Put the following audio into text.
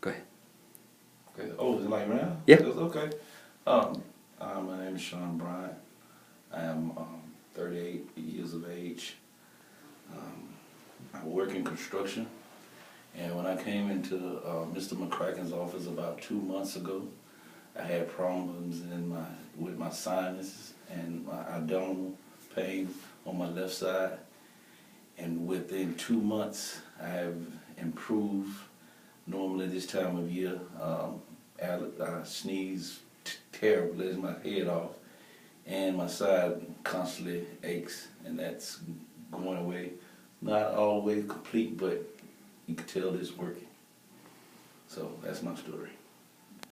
Go ahead. Okay. Oh, is it like now? Yeah. That's okay. My name is Sean Bryant. I am 38 years of age. I work in construction. And when I came into Mr. McCracken's office about 2 months ago, I had problems with my sinus and my abdominal pain on my left side. And within 2 months, I have improved. Normally this time of year, I sneeze terribly, as my head off, and my side constantly aches, and that's going away. Not always complete, but you can tell it's working. So that's my story.